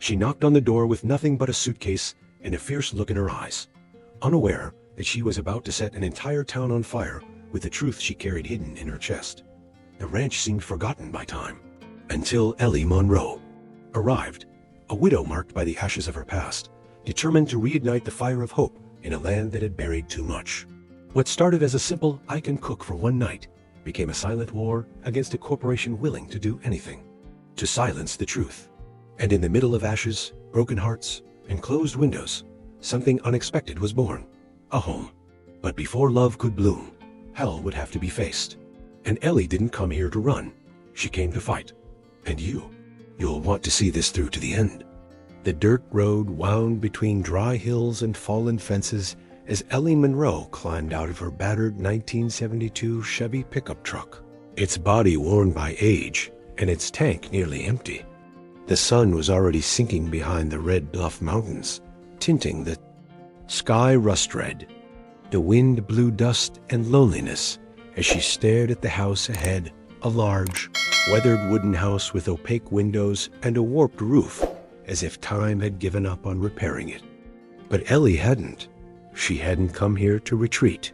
She knocked on the door with nothing but a suitcase and a fierce look in her eyes, unaware that she was about to set an entire town on fire with the truth she carried hidden in her chest. The ranch seemed forgotten by time, until Ellie Monroe arrived, a widow marked by the ashes of her past, determined to reignite the fire of hope in a land that had buried too much. What started as a simple "I can cook for one night" became a silent war against a corporation willing to do anything to silence the truth. And in the middle of ashes, broken hearts, and closed windows, something unexpected was born: a home. But before love could bloom, hell would have to be faced. And Ellie didn't come here to run. She came to fight. And you'll want to see this through to the end. The dirt road wound between dry hills and fallen fences as Ellie Monroe climbed out of her battered 1972 Chevy pickup truck, its body worn by age and its tank nearly empty. The sun was already sinking behind the red bluff mountains, tinting the sky rust red. The wind blew dust and loneliness as she stared at the house ahead, a large, weathered wooden house with opaque windows and a warped roof, as if time had given up on repairing it. But Ellie hadn't. She hadn't come here to retreat.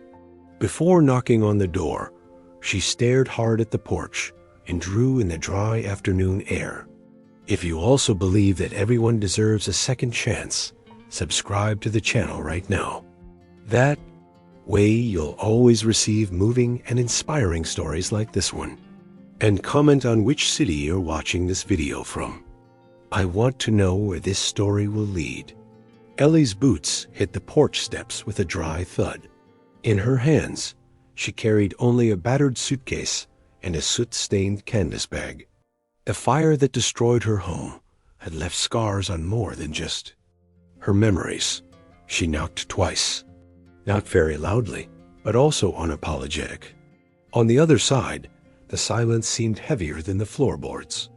Before knocking on the door, she stared hard at the porch and drew in the dry afternoon air. If you also believe that everyone deserves a second chance, subscribe to the channel right now. That way you'll always receive moving and inspiring stories like this one. And comment on which city you're watching this video from. I want to know where this story will lead. Ellie's boots hit the porch steps with a dry thud. In her hands, she carried only a battered suitcase and a soot-stained canvas bag. The fire that destroyed her home had left scars on more than just her memories. She knocked twice, not very loudly, but also unapologetic. On the other side, the silence seemed heavier than the floorboards.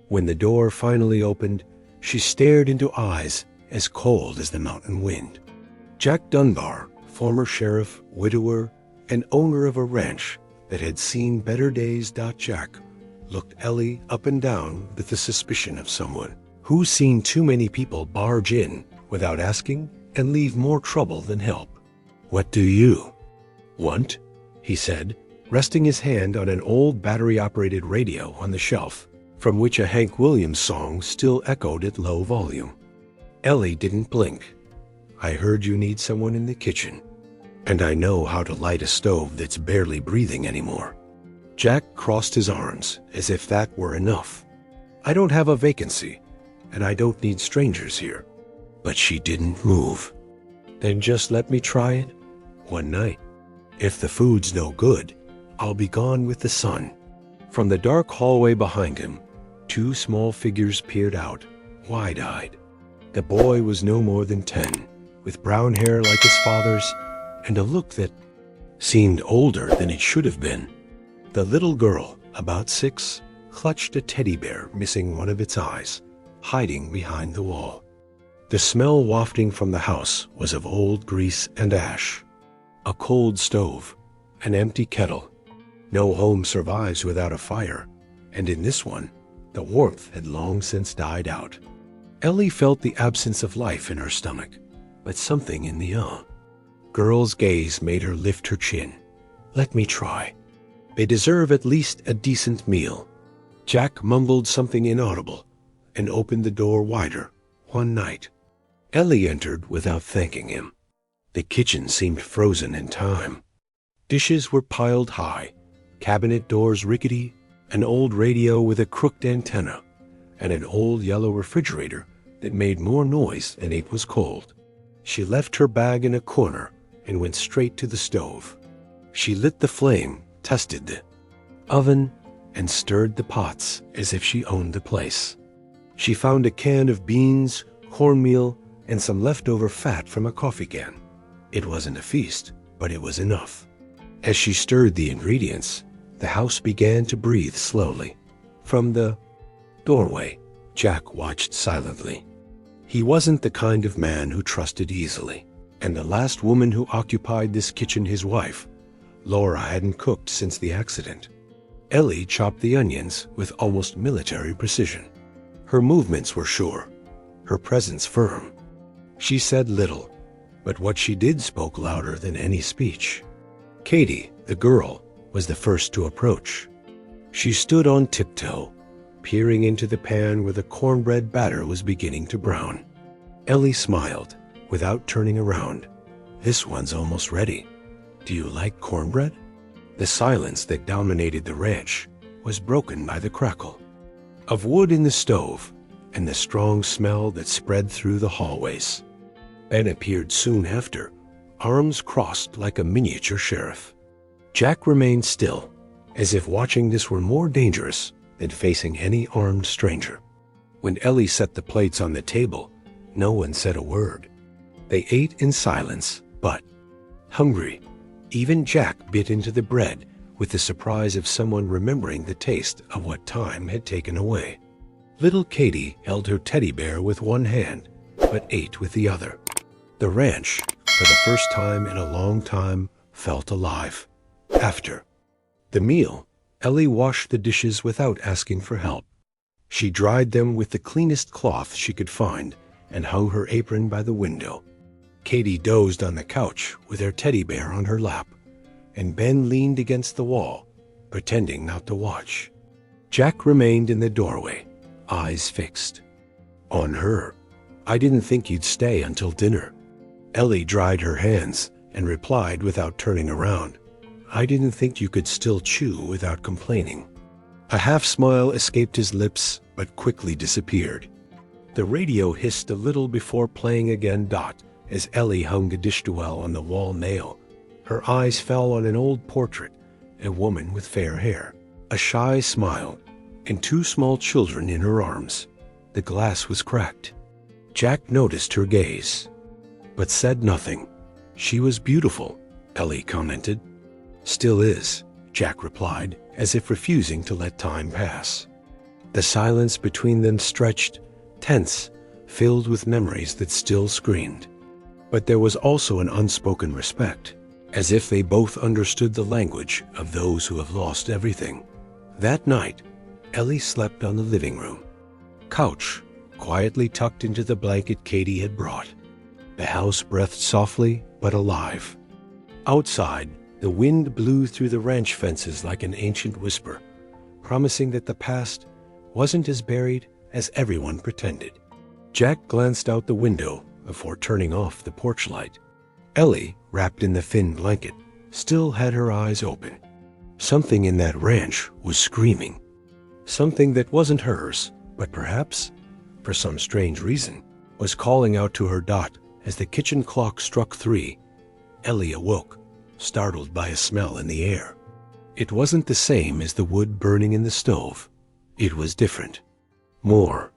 When the door finally opened, she stared into eyes as cold as the mountain wind. Jack Dunbar, former sheriff, widower, and owner of a ranch that had seen better days. Jack looked Ellie up and down with the suspicion of someone who's seen too many people barge in without asking and leave more trouble than help. "What do you want?" he said, resting his hand on an old battery-operated radio on the shelf, from which a Hank Williams song still echoed at low volume. Ellie didn't blink. "I heard you need someone in the kitchen, and I know how to light a stove that's barely breathing anymore." Jack crossed his arms as if that were enough. "I don't have a vacancy, and I don't need strangers here." But she didn't move. "Then just let me try it one night. If the food's no good, I'll be gone with the sun." From the dark hallway behind him, two small figures peered out, wide-eyed. The boy was no more than 10, with brown hair like his father's and a look that seemed older than it should have been. The little girl, about 6, clutched a teddy bear missing one of its eyes, hiding behind the wall. The smell wafting from the house was of old grease and ash. A cold stove, an empty kettle. No home survives without a fire, and in this one, the warmth had long since died out. Ellie felt the absence of life in her stomach, but something in the girl's gaze made her lift her chin. "Let me try. They deserve at least a decent meal." Jack mumbled something inaudible and opened the door wider. One night, Ellie entered without thanking him. The kitchen seemed frozen in time. Dishes were piled high, cabinet doors rickety, an old radio with a crooked antenna, and an old yellow refrigerator that made more noise than it was cold. She left her bag in a corner and went straight to the stove. She lit the flame, tested the oven, and stirred the pots as if she owned the place. She found a can of beans, cornmeal, and some leftover fat from a coffee can. It wasn't a feast, but it was enough. As she stirred the ingredients, the house began to breathe slowly. From the doorway, Jack watched silently. He wasn't the kind of man who trusted easily, and the last woman who occupied this kitchen, his wife, Laura, hadn't cooked since the accident. Ellie chopped the onions with almost military precision. Her movements were sure. her presence firm. She said little, but what she did spoke louder than any speech. Katie, the girl, was the first to approach. She stood on tiptoe, peering into the pan where the cornbread batter was beginning to brown. Ellie smiled, without turning around. "This one's almost ready. Do you like cornbread?" The silence that dominated the ranch was broken by the crackle of wood in the stove and the strong smell that spread through the hallways. Ben appeared soon after, arms crossed like a miniature sheriff. Jack remained still, as if watching this were more dangerous than facing any armed stranger. When Ellie set the plates on the table, no one said a word. They ate in silence, but, hungry, even Jack bit into the bread with the surprise of someone remembering the taste of what time had taken away. Little Katie held her teddy bear with one hand, but ate with the other. The ranch, for the first time in a long time, felt alive. After the meal, Ellie washed the dishes without asking for help. She dried them with the cleanest cloth she could find and hung her apron by the window. Katie dozed on the couch with her teddy bear on her lap, and Ben leaned against the wall, pretending not to watch. Jack remained in the doorway, eyes fixed on her. "I didn't think you'd stay until dinner." Ellie dried her hands and replied without turning around, "I didn't think you could still chew without complaining." A half-smile escaped his lips, but quickly disappeared. The radio hissed a little before playing again. As Ellie hung a dish towel on the wall nail, her eyes fell on an old portrait, a woman with fair hair, a shy smile, and two small children in her arms. The glass was cracked. Jack noticed her gaze, but said nothing. "She was beautiful," Ellie commented. "Still is," Jack replied, as if refusing to let time pass. The silence between them stretched, tense, filled with memories that still screamed. But there was also an unspoken respect, as if they both understood the language of those who have lost everything. That night, Ellie slept on the living room couch, quietly tucked into the blanket Katie had brought. The house breathed softly but alive. Outside, the wind blew through the ranch fences like an ancient whisper, promising that the past wasn't as buried as everyone pretended. Jack glanced out the window before turning off the porch light. Ellie, wrapped in the thin blanket, still had her eyes open. Something in that ranch was screaming. Something that wasn't hers, but perhaps, for some strange reason, was calling out to her. As the kitchen clock struck 3, Ellie awoke, startled by a smell in the air. It wasn't the same as the wood burning in the stove. It was different. More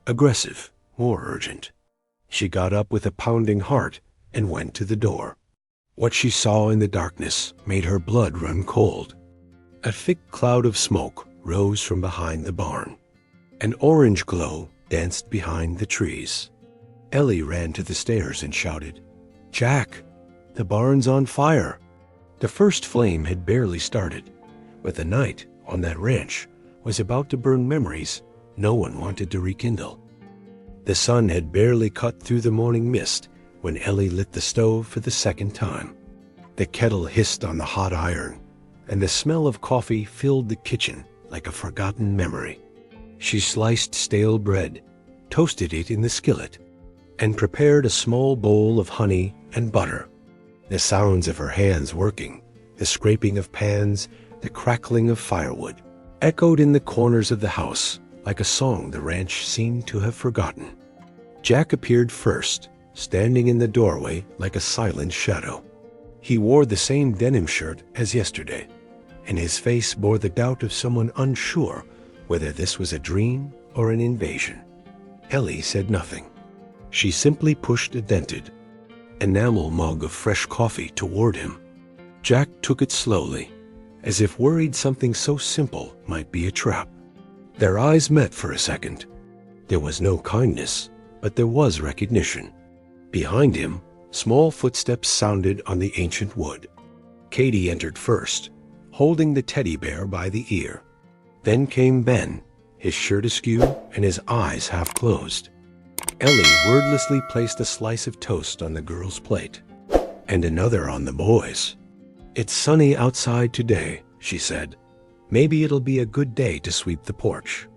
aggressive, more urgent. She got up with a pounding heart and went to the door. What she saw in the darkness made her blood run cold. A thick cloud of smoke rose from behind the barn. An orange glow danced behind the trees. Ellie ran to the stairs and shouted, "Jack, the barn's on fire!" The first flame had barely started, but the night on that ranch was about to burn memories no one wanted to rekindle. The sun had barely cut through the morning mist when Ellie lit the stove for the second time. The kettle hissed on the hot iron, and the smell of coffee filled the kitchen like a forgotten memory. She sliced stale bread, toasted it in the skillet, and prepared a small bowl of honey and butter. The sounds of her hands working, the scraping of pans, the crackling of firewood, echoed in the corners of the house like a song the ranch seemed to have forgotten. Jack appeared first, standing in the doorway like a silent shadow. He wore the same denim shirt as yesterday, and his face bore the doubt of someone unsure whether this was a dream or an invasion. Ellie said nothing. She simply pushed a dented, enamel mug of fresh coffee toward him. Jack took it slowly, as if worried something so simple might be a trap. Their eyes met for a second. There was no kindness, but there was recognition. Behind him, small footsteps sounded on the ancient wood. Katie entered first, holding the teddy bear by the ear. Then came Ben, his shirt askew and his eyes half closed. Ellie wordlessly placed a slice of toast on the girl's plate, and another on the boys. "It's sunny outside today," she said. "Maybe it'll be a good day to sweep the porch."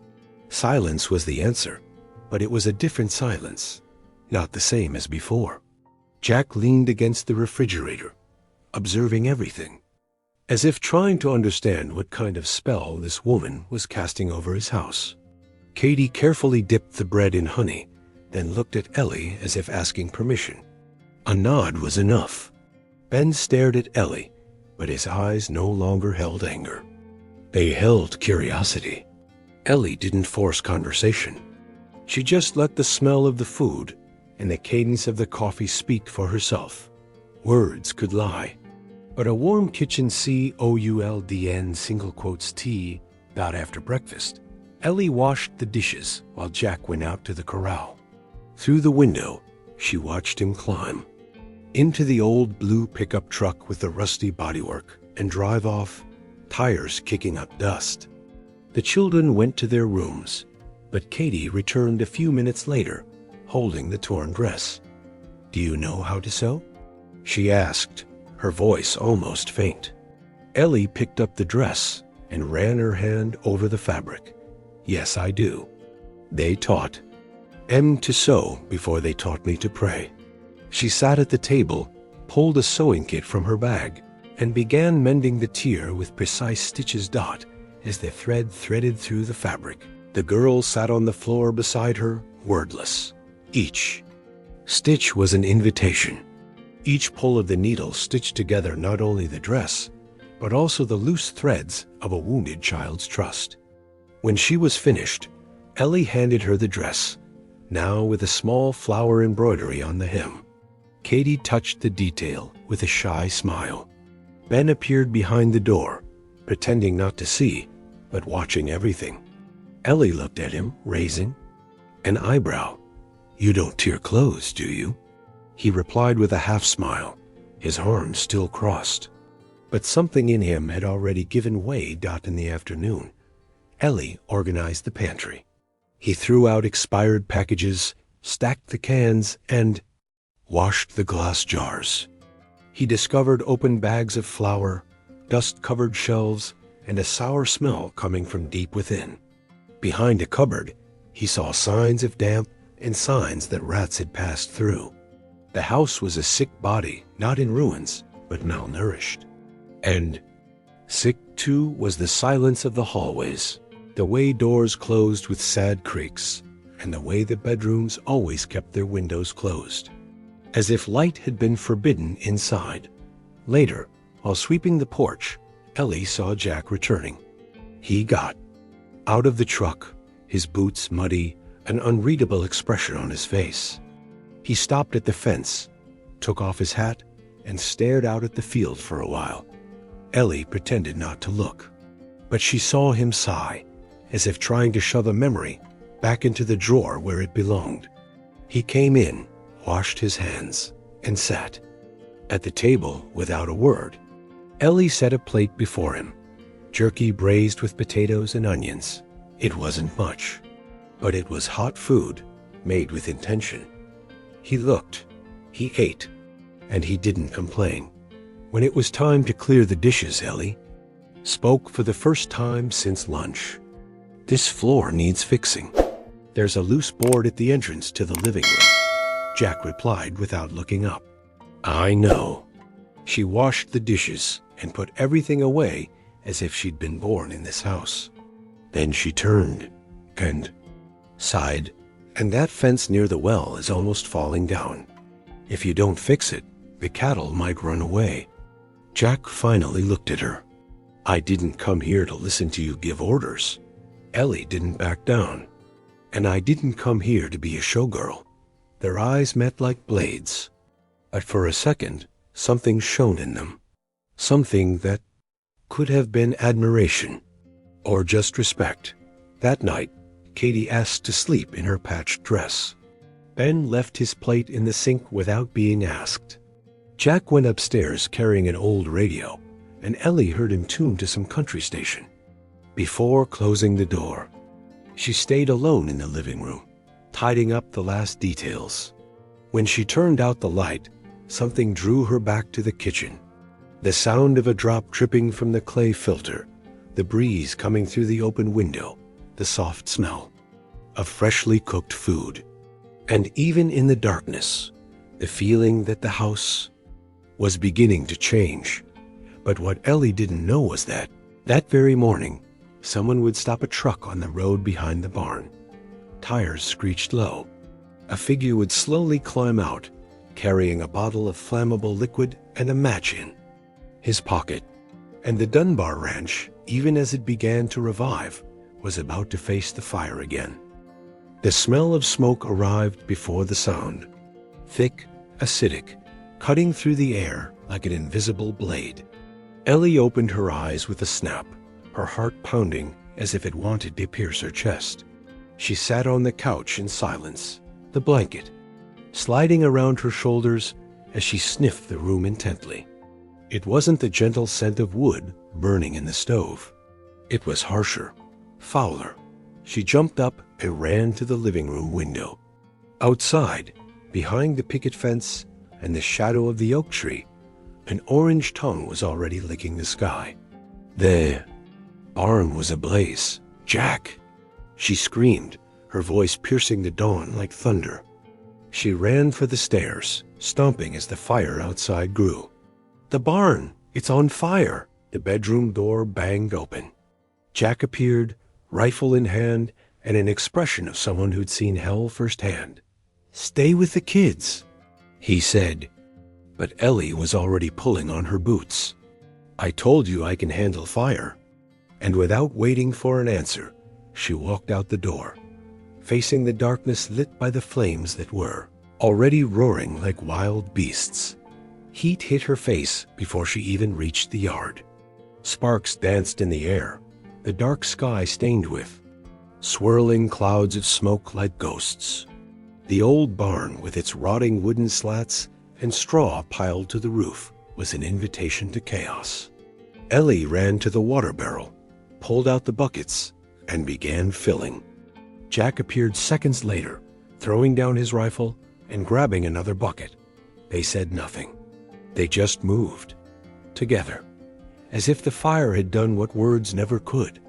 Silence was the answer, but it was a different silence, not the same as before. Jack leaned against the refrigerator, observing everything, as if trying to understand what kind of spell this woman was casting over his house. Katie carefully dipped the bread in honey, then looked at Ellie as if asking permission. A nod was enough. Ben stared at Ellie, but his eyes no longer held anger. They held curiosity. Ellie didn't force conversation. She just let the smell of the food and the cadence of the coffee speak for herself. Words could lie. But a warm kitchen COULDN single quotes tea about after breakfast. Ellie washed the dishes while Jack went out to the corral. Through the window, she watched him climb into the old blue pickup truck with the rusty bodywork and drive off, tires kicking up dust. The children went to their rooms, but Katie returned a few minutes later, holding the torn dress. "Do you know how to sew?" she asked, her voice almost faint. Ellie picked up the dress and ran her hand over the fabric. "Yes, I do. They taught M to sew before they taught me to pray." She sat at the table, pulled a sewing kit from her bag, and began mending the tier with precise stitches as the thread threaded through the fabric. The girl sat on the floor beside her, wordless. Each stitch was an invitation. Each pull of the needle stitched together not only the dress, but also the loose threads of a wounded child's trust. When she was finished, Ellie handed her the dress, now with a small flower embroidery on the hem. Katie touched the detail with a shy smile. Ben appeared behind the door, pretending not to see, but watching everything. Ellie looked at him, raising an eyebrow. "You don't tear clothes, do you?" He replied with a half-smile, his arms still crossed. But something in him had already given way in the afternoon. Ellie organized the pantry. He threw out expired packages, stacked the cans, and washed the glass jars. He discovered open bags of flour, dust-covered shelves, and a sour smell coming from deep within. Behind a cupboard, he saw signs of damp and signs that rats had passed through. The house was a sick body, not in ruins, but malnourished. And sick, too, was the silence of the hallways, the way doors closed with sad creaks, and the way the bedrooms always kept their windows closed, as if light had been forbidden inside. Later, while sweeping the porch, Ellie saw Jack returning. He got out of the truck, his boots muddy, an unreadable expression on his face. He stopped at the fence, took off his hat, and stared out at the field for a while. Ellie pretended not to look, but she saw him sigh, as if trying to shove a memory back into the drawer where it belonged. He came in, washed his hands, and sat at the table without a word. Ellie set a plate before him, jerky braised with potatoes and onions. It wasn't much, but it was hot food made with intention. He looked, he ate, and he didn't complain. When it was time to clear the dishes, Ellie spoke for the first time since lunch. "This floor needs fixing. There's a loose board at the entrance to the living room," Jack replied without looking up. "I know." She washed the dishes and put everything away as if she'd been born in this house. Then she turned and sighed, "And that fence near the well is almost falling down. If you don't fix it, the cattle might run away." Jack finally looked at her. "I didn't come here to listen to you give orders." Ellie didn't back down. "And I didn't come here to be a showgirl." Their eyes met like blades. But for a second, something shone in them. Something that could have been admiration or just respect. That night, Katie asked to sleep in her patched dress. Ben left his plate in the sink without being asked. Jack went upstairs carrying an old radio, and Ellie heard him tune to some country station. Before closing the door, she stayed alone in the living room, tidying up the last details. When she turned out the light, something drew her back to the kitchen. The sound of a drop dripping from the clay filter, the breeze coming through the open window, the soft smell of freshly cooked food. And even in the darkness, the feeling that the house was beginning to change. But what Ellie didn't know was that very morning, someone would stop a truck on the road behind the barn. Tires screeched low. A figure would slowly climb out, carrying a bottle of flammable liquid and a match in his pocket. And the Dunbar Ranch, even as it began to revive, was about to face the fire again. The smell of smoke arrived before the sound, thick, acidic, cutting through the air like an invisible blade. Ellie opened her eyes with a snap, her heart pounding as if it wanted to pierce her chest. She sat on the couch in silence, the blanket sliding around her shoulders as she sniffed the room intently. It wasn't the gentle scent of wood burning in the stove. It was harsher, fouler. She jumped up and ran to the living room window. Outside, behind the picket fence and the shadow of the oak tree, an orange tongue was already licking the sky. The barn was ablaze. "Jack!" she screamed, her voice piercing the dawn like thunder. She ran for the stairs, stomping as the fire outside grew. "The barn! It's on fire!" The bedroom door banged open. Jack appeared, rifle in hand, and an expression of someone who'd seen hell firsthand. "Stay with the kids," he said. But Ellie was already pulling on her boots. "I told you I can handle fire." And without waiting for an answer, she walked out the door, facing the darkness lit by the flames that were already roaring like wild beasts. Heat hit her face before she even reached the yard. Sparks danced in the air, the dark sky stained with swirling clouds of smoke like ghosts. The old barn, with its rotting wooden slats and straw piled to the roof, was an invitation to chaos. Ellie ran to the water barrel, pulled out the buckets, and began filling. Jack appeared seconds later, throwing down his rifle and grabbing another bucket. They said nothing. They just moved, together, as if the fire had done what words never could.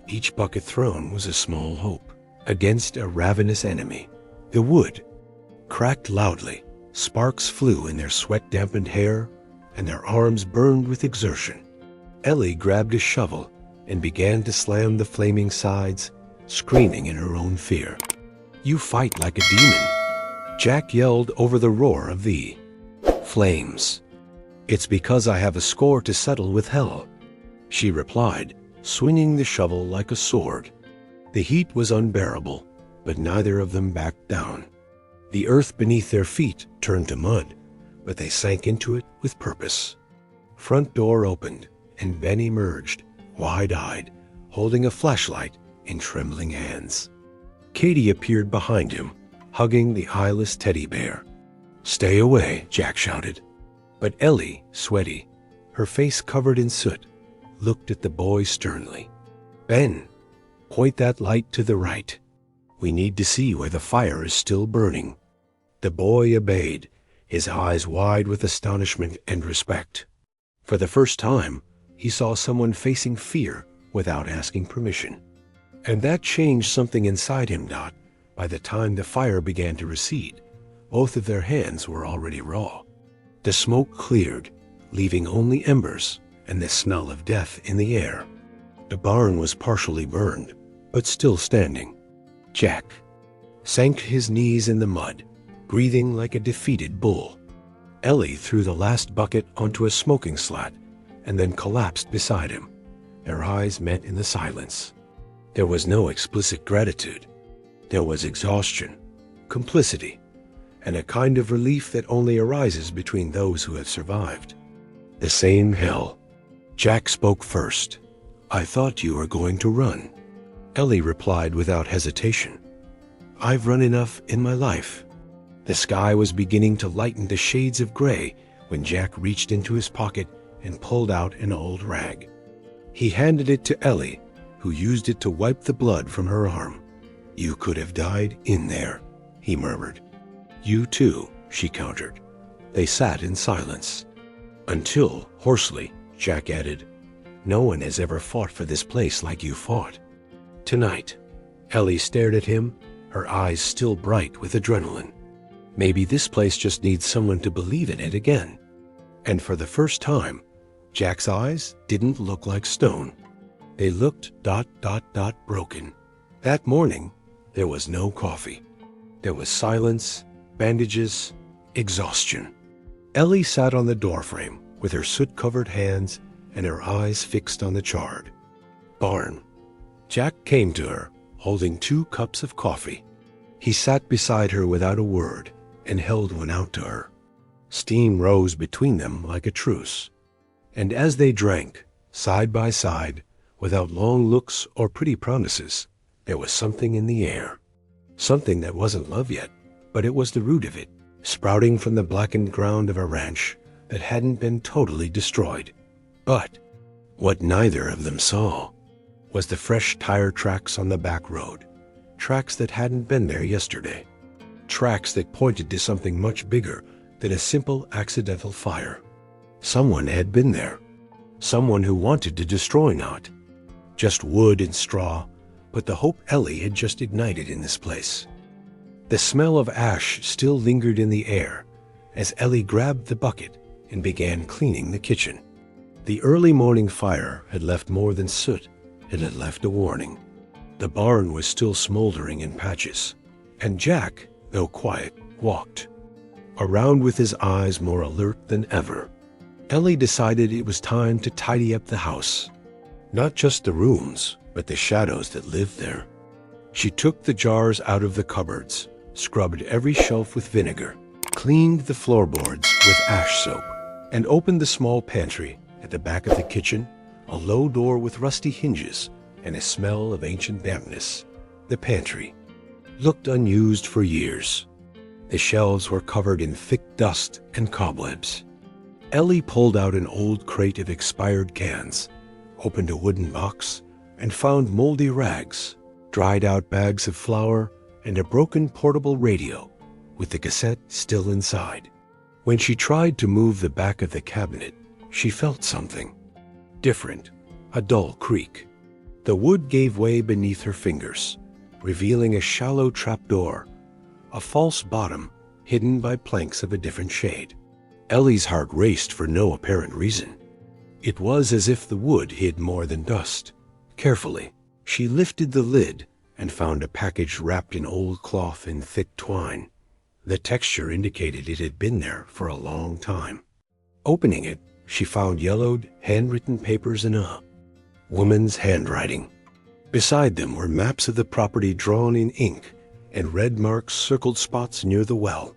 Each bucket thrown was a small hope against a ravenous enemy. The wood cracked loudly. Sparks flew in their sweat-dampened hair, and their arms burned with exertion. Ellie grabbed a shovel and began to slam the flaming sides, screaming in her own fear. "You fight like a demon," Jack yelled over the roar of the flames. "It's because I have a score to settle with hell," she replied, swinging the shovel like a sword. The heat was unbearable, but neither of them backed down. The earth beneath their feet turned to mud, but they sank into it with purpose. Front door opened, and Ben emerged, wide-eyed, holding a flashlight in trembling hands. Katie appeared behind him, hugging the eyeless teddy bear. "Stay away," Jack shouted. But Ellie, sweaty, her face covered in soot, looked at the boy sternly. "Ben, point that light to the right. We need to see where the fire is still burning." The boy obeyed, his eyes wide with astonishment and respect. For the first time, he saw someone facing fear without asking permission. And that changed something inside him. By the time the fire began to recede, both of their hands were already raw. The smoke cleared, leaving only embers and the smell of death in the air. The barn was partially burned, but still standing. Jack sank his knees in the mud, breathing like a defeated bull. Ellie threw the last bucket onto a smoking slat and then collapsed beside him. Their eyes met in the silence. There was no explicit gratitude. There was exhaustion, complicity, and a kind of relief that only arises between those who have survived. "The same hell." Jack spoke first. "I thought you were going to run." Ellie replied without hesitation. "I've run enough in my life." The sky was beginning to lighten to shades of gray when Jack reached into his pocket and pulled out an old rag. He handed it to Ellie, who used it to wipe the blood from her arm. "You could have died in there," he murmured. You too, she countered. They sat in silence. Until, hoarsely, Jack added, no one has ever fought for this place like you fought. Tonight. Ellie stared at him, her eyes still bright with adrenaline. Maybe this place just needs someone to believe in it again. And for the first time, Jack's eyes didn't look like stone. They looked ... broken. That morning, there was no coffee. There was silence, bandages, exhaustion. Ellie sat on the doorframe with her soot-covered hands and her eyes fixed on the charred barn. Jack came to her, holding 2 cups of coffee. He sat beside her without a word and held one out to her. Steam rose between them like a truce. And as they drank, side by side, without long looks or pretty promises, there was something in the air. Something that wasn't love yet, but it was the root of it, sprouting from the blackened ground of a ranch that hadn't been totally destroyed. But what neither of them saw was the fresh tire tracks on the back road, tracks that hadn't been there yesterday, tracks that pointed to something much bigger than a simple accidental fire. Someone had been there, someone who wanted to destroy not just wood and straw, but the hope Ellie had just ignited in this place. The smell of ash still lingered in the air as Ellie grabbed the bucket and began cleaning the kitchen. The early morning fire had left more than soot, it had left a warning. The barn was still smoldering in patches, and Jack, though quiet, walked around with his eyes more alert than ever. Ellie decided it was time to tidy up the house. Not just the rooms, but the shadows that lived there. She took the jars out of the cupboards, scrubbed every shelf with vinegar, cleaned the floorboards with ash soap, and opened the small pantry at the back of the kitchen, a low door with rusty hinges and a smell of ancient dampness. The pantry looked unused for years. The shelves were covered in thick dust and cobwebs. Ellie pulled out an old crate of expired cans, opened a wooden box, and found moldy rags, dried-out bags of flour, and a broken portable radio with the cassette still inside. When she tried to move the back of the cabinet, she felt something different, a dull creak. The wood gave way beneath her fingers, revealing a shallow trapdoor, a false bottom hidden by planks of a different shade. Ellie's heart raced for no apparent reason. It was as if the wood hid more than dust. Carefully, she lifted the lid and found a package wrapped in old cloth and thick twine. The texture indicated it had been there for a long time. Opening it, she found yellowed, handwritten papers in a woman's handwriting. Beside them were maps of the property drawn in ink, and red marks circled spots near the well.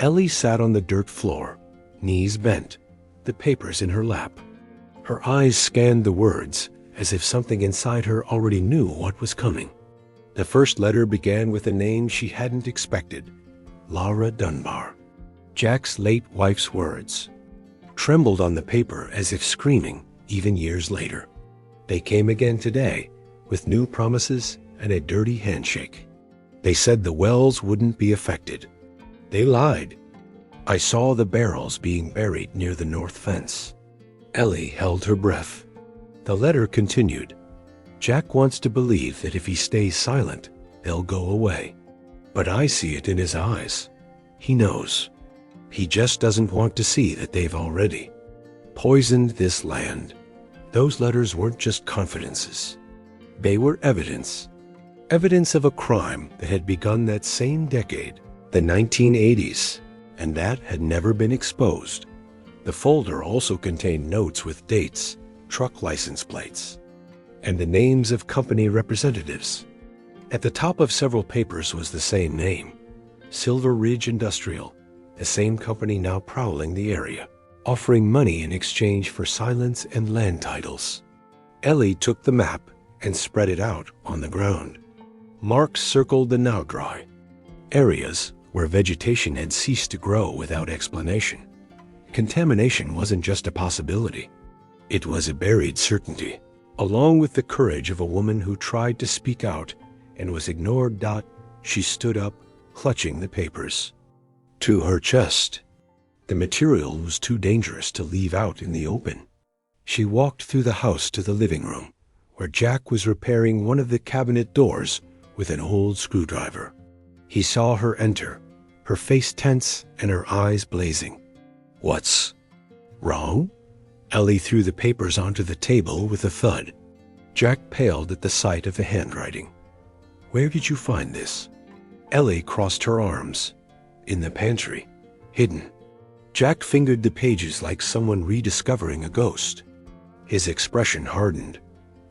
Ellie sat on the dirt floor, knees bent, the papers in her lap. Her eyes scanned the words as if something inside her already knew what was coming. The first letter began with a name she hadn't expected, Laura Dunbar. Jack's late wife's words trembled on the paper as if screaming even years later. They came again today with new promises and a dirty handshake. They said the wells wouldn't be affected. They lied. I saw the barrels being buried near the north fence. Ellie held her breath. The letter continued. Jack wants to believe that if he stays silent, they'll go away. But I see it in his eyes. He knows. He just doesn't want to see that they've already poisoned this land. Those letters weren't just confidences. They were evidence. Evidence of a crime that had begun that same decade, the 1980s, and that had never been exposed. The folder also contained notes with dates, truck license plates, and the names of company representatives. At the top of several papers was the same name, Silver Ridge Industrial, the same company now prowling the area, offering money in exchange for silence and land titles. Ellie took the map and spread it out on the ground. Marks circled the now dry areas where vegetation had ceased to grow without explanation. Contamination wasn't just a possibility. It was a buried certainty. Along with the courage of a woman who tried to speak out and was ignored. She stood up, clutching the papers to her chest. The material was too dangerous to leave out in the open. She walked through the house to the living room, where Jack was repairing one of the cabinet doors with an old screwdriver. He saw her enter, her face tense and her eyes blazing. "What's wrong?" Ellie threw the papers onto the table with a thud. Jack paled at the sight of the handwriting. "Where did you find this?" Ellie crossed her arms. "In the pantry, hidden." Jack fingered the pages like someone rediscovering a ghost. His expression hardened.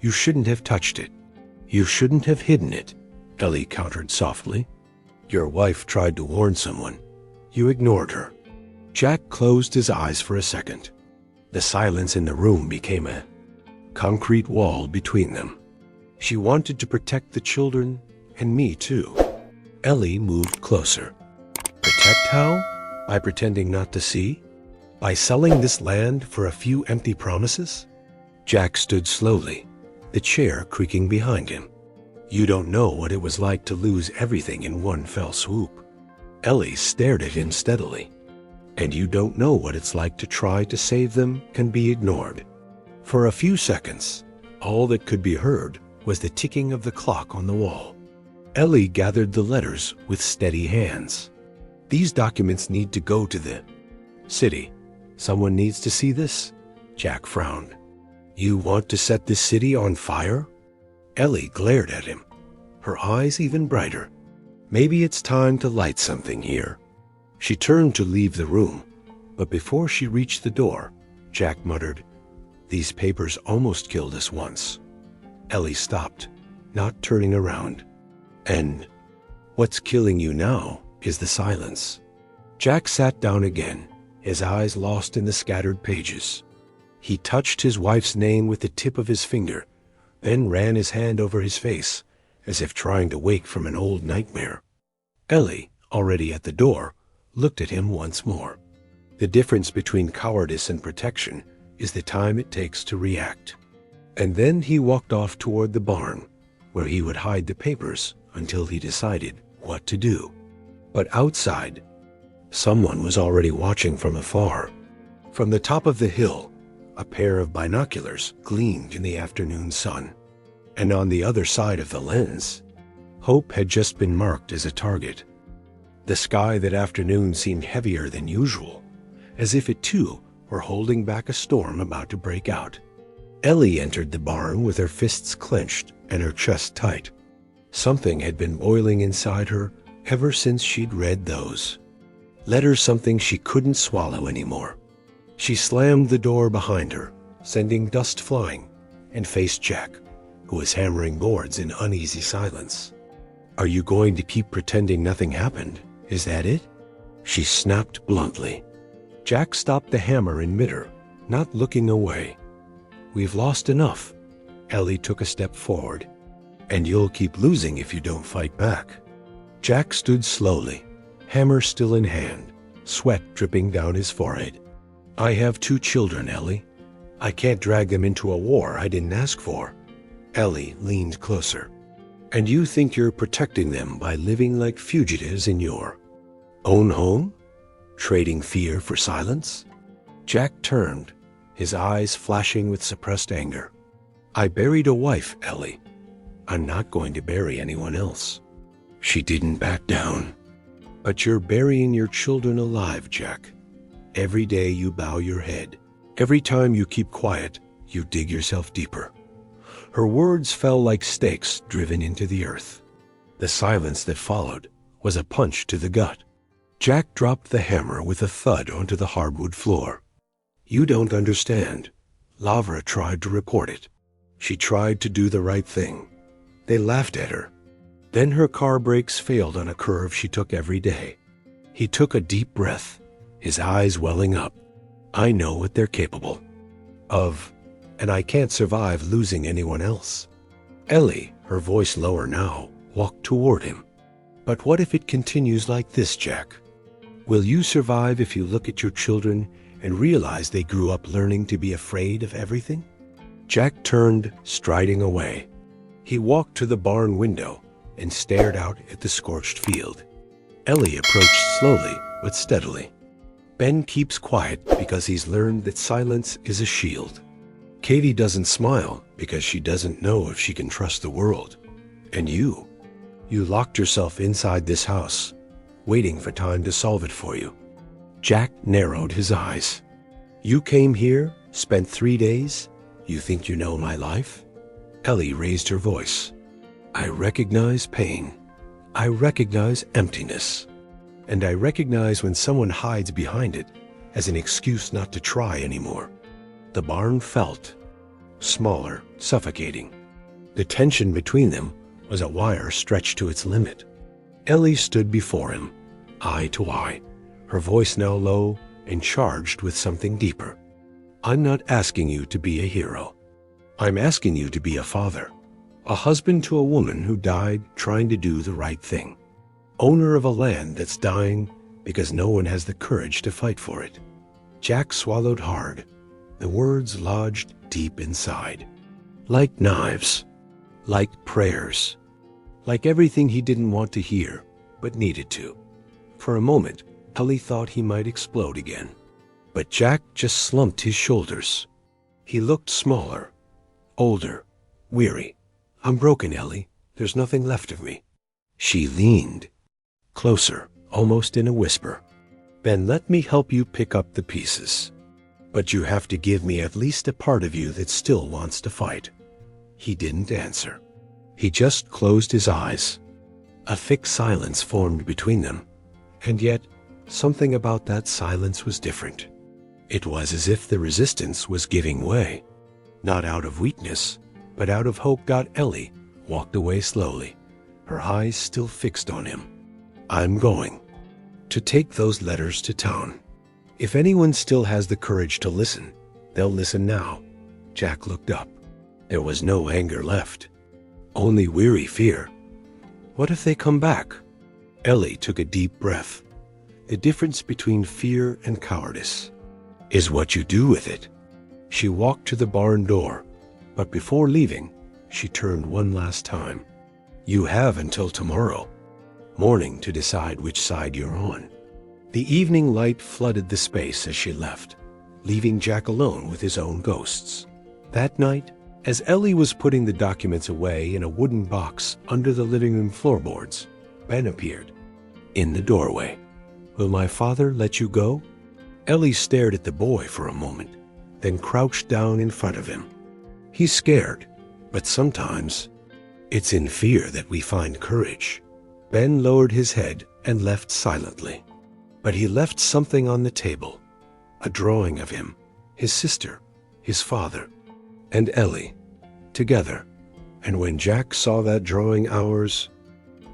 "You shouldn't have touched it. You shouldn't have hidden it," Ellie countered softly. "Your wife tried to warn someone. You ignored her." Jack closed his eyes for a second. The silence in the room became a concrete wall between them. "She wanted to protect the children and me too." Ellie moved closer. "Protect how? By pretending not to see? By selling this land for a few empty promises?" Jack stood slowly, the chair creaking behind him. "You don't know what it was like to lose everything in one fell swoop." Ellie stared at him steadily. "And you don't know what it's like to try to save them can be ignored." For a few seconds, all that could be heard was the ticking of the clock on the wall. Ellie gathered the letters with steady hands. "These documents need to go to the city. Someone needs to see this." Jack frowned. "You want to set this city on fire?" Ellie glared at him, her eyes even brighter. "Maybe it's time to light something here." She turned to leave the room, but before she reached the door, Jack muttered, "These papers almost killed us once." Ellie stopped, not turning around. "And what's killing you now is the silence." Jack sat down again, his eyes lost in the scattered pages. He touched his wife's name with the tip of his finger, then ran his hand over his face, as if trying to wake from an old nightmare. Ellie, already at the door, looked at him once more. The difference between cowardice and protection is the time it takes to react. And then he walked off toward the barn, where he would hide the papers until he decided what to do. But outside, someone was already watching from afar. From the top of the hill, a pair of binoculars gleamed in the afternoon sun. And on the other side of the lens, Hope had just been marked as a target. The sky that afternoon seemed heavier than usual, as if it too were holding back a storm about to break out. Ellie entered the barn with her fists clenched and her chest tight. Something had been boiling inside her ever since she'd read those letters, something she couldn't swallow anymore. She slammed the door behind her, sending dust flying, and faced Jack, who was hammering boards in uneasy silence. "Are you going to keep pretending nothing happened? Is that it?" she snapped bluntly. Jack stopped the hammer in midair, not looking away. "We've lost enough." Ellie took a step forward. "And you'll keep losing if you don't fight back." Jack stood slowly, hammer still in hand, sweat dripping down his forehead. "I have 2 children, Ellie. I can't drag them into a war I didn't ask for." Ellie leaned closer. "And you think you're protecting them by living like fugitives in your own home? Trading fear for silence?" Jack turned, his eyes flashing with suppressed anger. "I buried a wife, Ellie. I'm not going to bury anyone else." She didn't back down. "But you're burying your children alive, Jack. Every day you bow your head. Every time you keep quiet, you dig yourself deeper." Her words fell like stakes driven into the earth. The silence that followed was a punch to the gut. Jack dropped the hammer with a thud onto the hardwood floor. "You don't understand. Lavra tried to report it. She tried to do the right thing. They laughed at her. Then her car brakes failed on a curve she took every day." He took a deep breath, his eyes welling up. "I know what they're capable of, and I can't survive losing anyone else." Ellie, her voice lower now, walked toward him. "But what if it continues like this, Jack? Will you survive if you look at your children and realize they grew up learning to be afraid of everything?" Jack turned, striding away. He walked to the barn window and stared out at the scorched field. Ellie approached slowly but steadily. Ben keeps quiet because he's learned that silence is a shield. Katie doesn't smile because she doesn't know if she can trust the world. And you locked yourself inside this house, waiting for time to solve it for you. Jack narrowed his eyes. You came here, spent 3 days. You think you know my life? Ellie raised her voice. I recognize pain. I recognize emptiness. And I recognize when someone hides behind it as an excuse not to try anymore. The barn felt smaller, suffocating. The tension between them was a wire stretched to its limit. Ellie stood before him, eye to eye, her voice now low and charged with something deeper. I'm not asking you to be a hero. I'm asking you to be a father, a husband to a woman who died trying to do the right thing, owner of a land that's dying because no one has the courage to fight for it. Jack swallowed hard. The words lodged deep inside, like knives, like prayers, like everything he didn't want to hear but needed to. For a moment, Ellie thought he might explode again. But Jack just slumped his shoulders. He looked smaller, older, weary. I'm broken, Ellie. There's nothing left of me. She leaned closer, almost in a whisper. Ben, let me help you pick up the pieces. But you have to give me at least a part of you that still wants to fight. He didn't answer. He just closed his eyes. A thick silence formed between them, and yet something about that silence was different. It was as if the resistance was giving way. Not out of weakness, but out of hope. Ellie walked away slowly, her eyes still fixed on him. I'm going to take those letters to town. If anyone still has the courage to listen, they'll listen now. Jack looked up. There was no anger left, only weary fear. What if they come back? Ellie took a deep breath. The difference between fear and cowardice is what you do with it. She walked to the barn door, but before leaving, she turned one last time. You have until tomorrow morning to decide which side you're on. The evening light flooded the space as she left, leaving Jack alone with his own ghosts. That night, as Ellie was putting the documents away in a wooden box under the living room floorboards, Ben appeared in the doorway. Will my father let you go? Ellie stared at the boy for a moment, then crouched down in front of him. He's scared, but sometimes it's in fear that we find courage. Ben lowered his head and left silently. But he left something on the table, a drawing of him, his sister, his father, and Ellie, together. And when Jack saw that drawing hours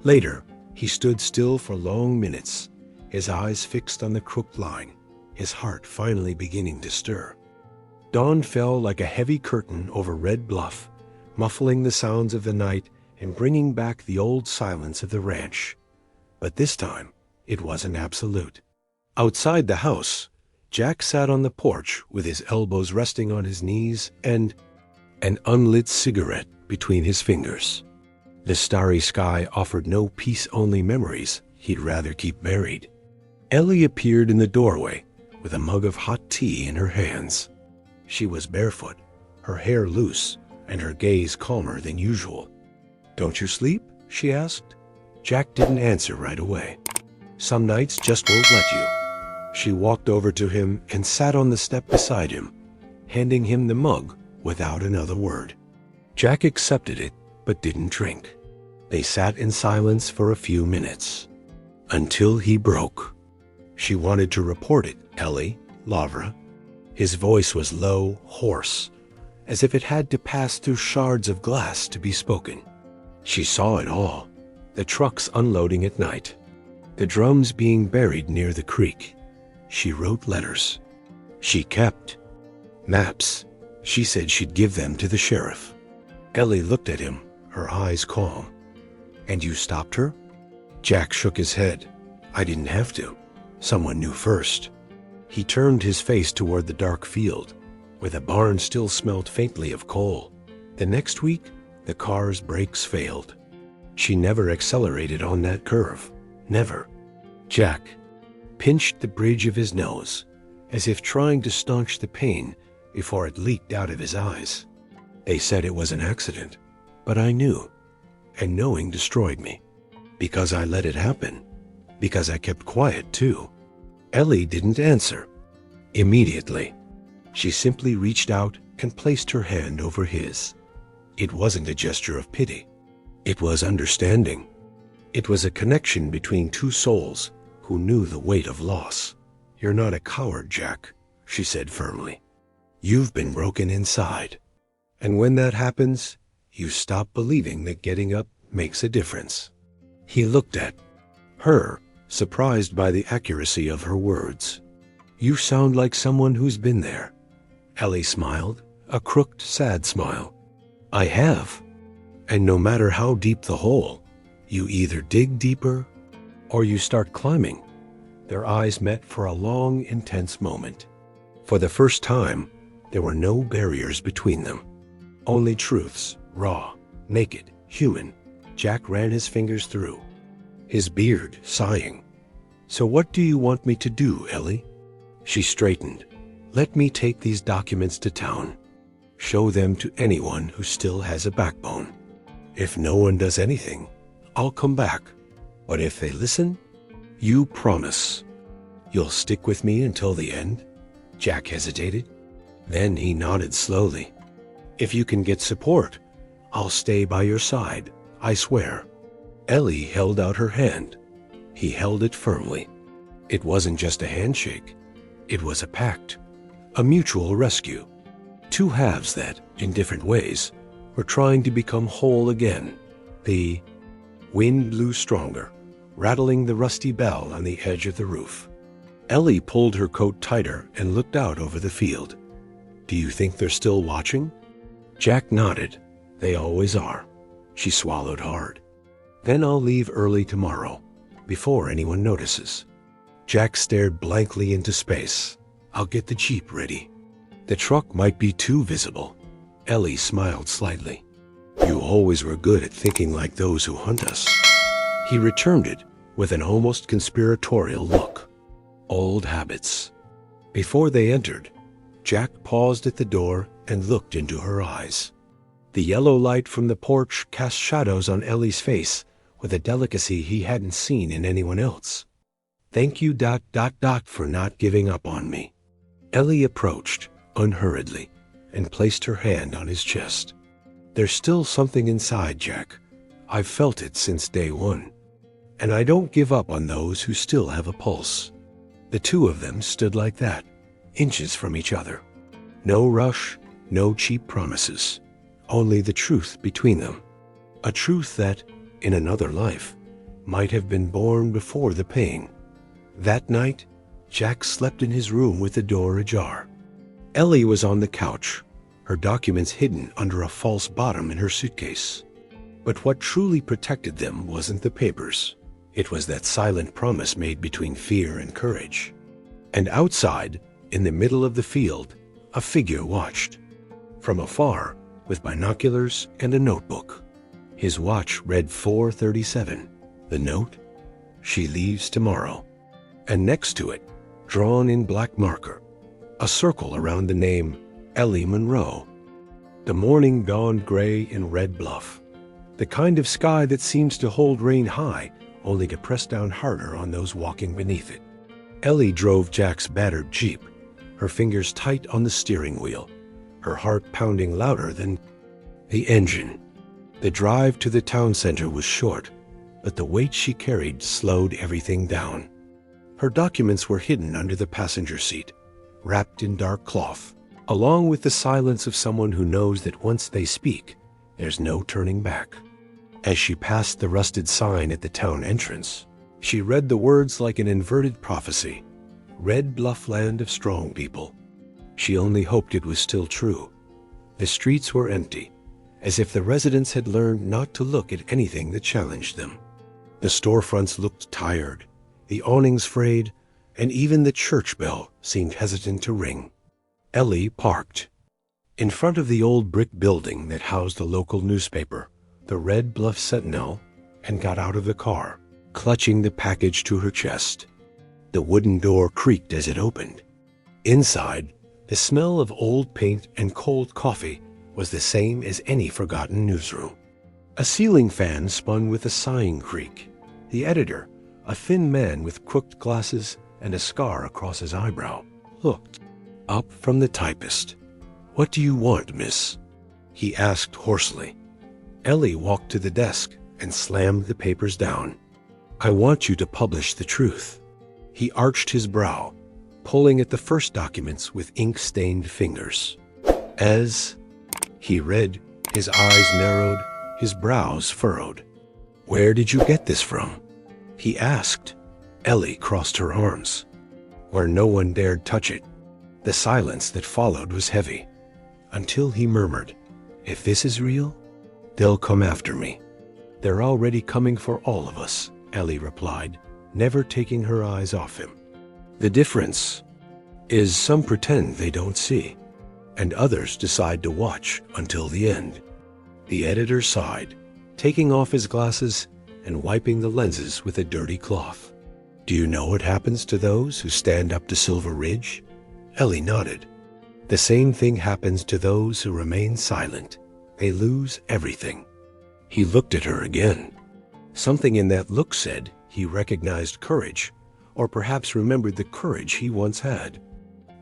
later, he stood still for long minutes, his eyes fixed on the crooked line, his heart finally beginning to stir. Dawn fell like a heavy curtain over Red Bluff, muffling the sounds of the night and bringing back the old silence of the ranch. But this time, it wasn't absolute. Outside the house, Jack sat on the porch with his elbows resting on his knees and an unlit cigarette between his fingers. The starry sky offered no peace-only memories he'd rather keep buried. Ellie appeared in the doorway with a mug of hot tea in her hands. She was barefoot, her hair loose, and her gaze calmer than usual. Don't you sleep? She asked. Jack didn't answer right away. Some nights just won't let you. She walked over to him and sat on the step beside him, handing him the mug without another word. Jack accepted it, but didn't drink. They sat in silence for a few minutes, until he broke. She wanted to report it, Ellie, Lavra. His voice was low, hoarse, as if it had to pass through shards of glass to be spoken. She saw it all, the trucks unloading at night, the drums being buried near the creek. She wrote letters. She kept maps. She said she'd give them to the sheriff. Ellie looked at him, her eyes calm. And you stopped her? Jack shook his head. I didn't have to. Someone knew first. He turned his face toward the dark field, where the barn still smelled faintly of coal. The next week, the car's brakes failed. She never accelerated on that curve. Never. Jack pinched the bridge of his nose, as if trying to staunch the pain before it leaked out of his eyes. They said it was an accident, but I knew, and knowing destroyed me. Because I let it happen. Because I kept quiet, too. Ellie didn't answer. Immediately, she simply reached out and placed her hand over his. It wasn't a gesture of pity. It was understanding. It was a connection between two souls who knew the weight of loss. "You're not a coward, Jack," she said firmly. "You've been broken inside. And when that happens, you stop believing that getting up makes a difference." He looked at her, surprised by the accuracy of her words. "You sound like someone who's been there." Ellie smiled, a crooked, sad smile. "I have. And no matter how deep the hole, you either dig deeper or you start climbing." Their eyes met for a long, intense moment. For the first time, there were no barriers between them. Only truths, raw, naked, human. Jack ran his fingers through his beard, sighing. "So what do you want me to do, Ellie?" She straightened. "Let me take these documents to town. Show them to anyone who still has a backbone. If no one does anything, I'll come back. But if they listen, you promise you'll stick with me until the end?" Jack hesitated. Then he nodded slowly. "If you can get support, I'll stay by your side, I swear." Ellie held out her hand. He held it firmly. It wasn't just a handshake. It was a pact, a mutual rescue. Two halves that, in different ways, were trying to become whole again. The wind blew stronger, rattling the rusty bell on the edge of the roof. Ellie pulled her coat tighter and looked out over the field. "Do you think they're still watching?" Jack nodded. "They always are." She swallowed hard. "Then I'll leave early tomorrow, before anyone notices." Jack stared blankly into space. "I'll get the Jeep ready." "The truck might be too visible." Ellie smiled slightly. "You always were good at thinking like those who hunt us." He returned it with an almost conspiratorial look. Old habits. Before they entered, Jack paused at the door and looked into her eyes. The yellow light from the porch cast shadows on Ellie's face with a delicacy he hadn't seen in anyone else. "Thank you, for not giving up on me." Ellie approached, unhurriedly, and placed her hand on his chest. "There's still something inside, Jack. I've felt it since day one. And I don't give up on those who still have a pulse." The two of them stood like that, inches from each other. No rush, no cheap promises. Only the truth between them. A truth that, in another life, might have been born before the pain. That night, Jack slept in his room with the door ajar. Ellie was on the couch, her documents hidden under a false bottom in her suitcase. But what truly protected them wasn't the papers. It was that silent promise made between fear and courage. And outside, in the middle of the field, a figure watched. From afar, with binoculars and a notebook. His watch read 4:37. The note? "She leaves tomorrow." And next to it, drawn in black marker, a circle around the name Ellie Monroe. The morning dawned gray in Red Bluff. The kind of sky that seems to hold rain high, only to press down harder on those walking beneath it. Ellie drove Jack's battered Jeep, her fingers tight on the steering wheel, her heart pounding louder than the engine. The drive to the town center was short, but the weight she carried slowed everything down. Her documents were hidden under the passenger seat, wrapped in dark cloth, along with the silence of someone who knows that once they speak, there's no turning back. As she passed the rusted sign at the town entrance, she read the words like an inverted prophecy. Red Bluff land of strong people. She only hoped it was still true. The streets were empty, as if the residents had learned not to look at anything that challenged them. The storefronts looked tired, the awnings frayed, and even the church bell seemed hesitant to ring. Ellie parked in front of the old brick building that housed the local newspaper, the Red Bluff Sentinel, and got out of the car. clutching the package to her chest. The wooden door creaked as it opened. Inside, the smell of old paint and cold coffee was the same as any forgotten newsroom. A ceiling fan spun with a sighing creak. The editor, a thin man with crooked glasses and a scar across his eyebrow, looked up from the typist. "What do you want, miss?" he asked hoarsely. Ellie walked to the desk and slammed the papers down. "I want you to publish the truth." He arched his brow, pulling at the first documents with ink-stained fingers. As he read, his eyes narrowed, his brows furrowed. "Where did you get this from?" he asked. Ellie crossed her arms. Where no one dared touch it. The silence that followed was heavy, until he murmured, "If this is real, they'll come after me." "They're already coming for all of us," Ellie replied, never taking her eyes off him. "The difference is some pretend they don't see, and others decide to watch until the end." The editor sighed, taking off his glasses and wiping the lenses with a dirty cloth. "Do you know what happens to those who stand up to Silver Ridge?" Ellie nodded. "The same thing happens to those who remain silent. They lose everything." He looked at her again. Something in that look said he recognized courage, or perhaps remembered the courage he once had.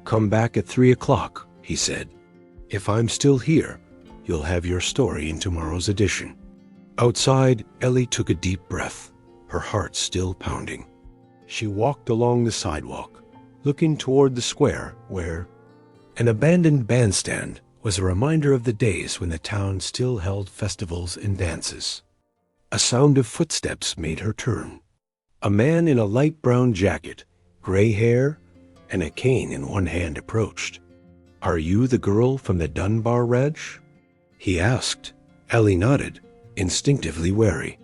"Come back at 3 o'clock, he said. "If I'm still here, you'll have your story in tomorrow's edition." Outside, Ellie took a deep breath, her heart still pounding. She walked along the sidewalk, looking toward the square where an abandoned bandstand was a reminder of the days when the town still held festivals and dances. A sound of footsteps made her turn. A man in a light brown jacket, gray hair, and a cane in one hand approached. "Are you the girl from the Dunbar Ranch?" he asked. Ellie nodded, instinctively wary.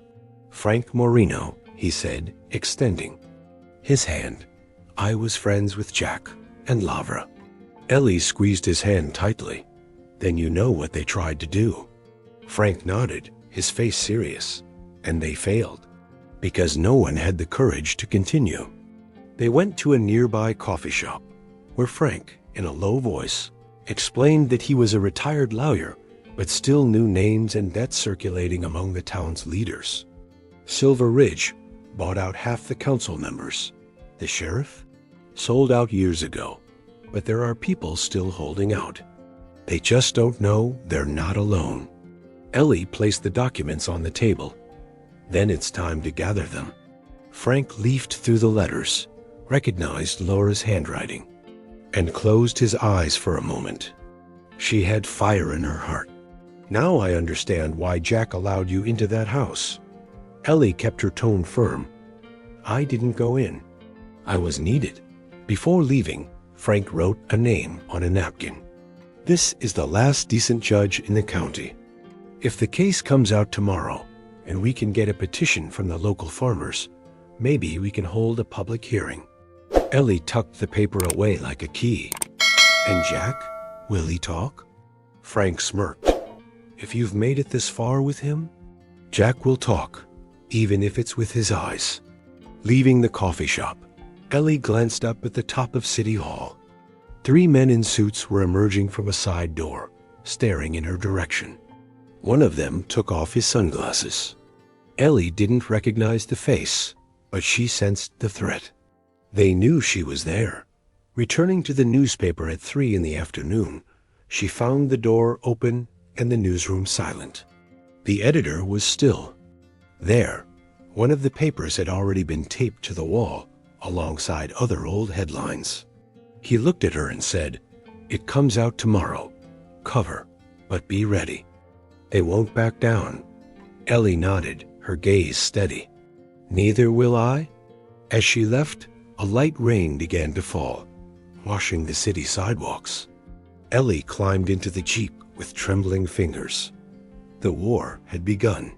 "Frank Moreno," he said, extending his hand. "I was friends with Jack and Lavra." Ellie squeezed his hand tightly. "Then you know what they tried to do." Frank nodded, his face serious. "And they failed, because no one had the courage to continue." They went to a nearby coffee shop, where Frank, in a low voice, explained that he was a retired lawyer, but still knew names and debts circulating among the town's leaders. Silver Ridge bought out half the council members. The sheriff sold out years ago, but there are people still holding out. They just don't know they're not alone. Ellie placed the documents on the table. "Then it's time to gather them." Frank leafed through the letters, recognized Laura's handwriting, and closed his eyes for a moment. She had fire in her heart. "Now I understand why Jack allowed you into that house." Ellie kept her tone firm. "I didn't go in. I was needed." Before leaving, Frank wrote a name on a napkin. "This is the last decent judge in the county. If the case comes out tomorrow, and we can get a petition from the local farmers, maybe we can hold a public hearing." Ellie tucked the paper away like a key. "And Jack? Will he talk?" Frank smirked. "If you've made it this far with him, Jack will talk, even if it's with his eyes." Leaving the coffee shop, Ellie glanced up at the top of City Hall. 3 men in suits were emerging from a side door, staring in her direction. One of them took off his sunglasses. Ellie didn't recognize the face, but she sensed the threat. They knew she was there. Returning to the newspaper at 3 in the afternoon, she found the door open and the newsroom silent. The editor was still. There, one of the papers had already been taped to the wall, alongside other old headlines. He looked at her and said, "It comes out tomorrow. Cover, but be ready." "They won't back down." Ellie nodded, her gaze steady. "Neither will I." As she left, a light rain began to fall, washing the city sidewalks. Ellie climbed into the Jeep with trembling fingers. The war had begun,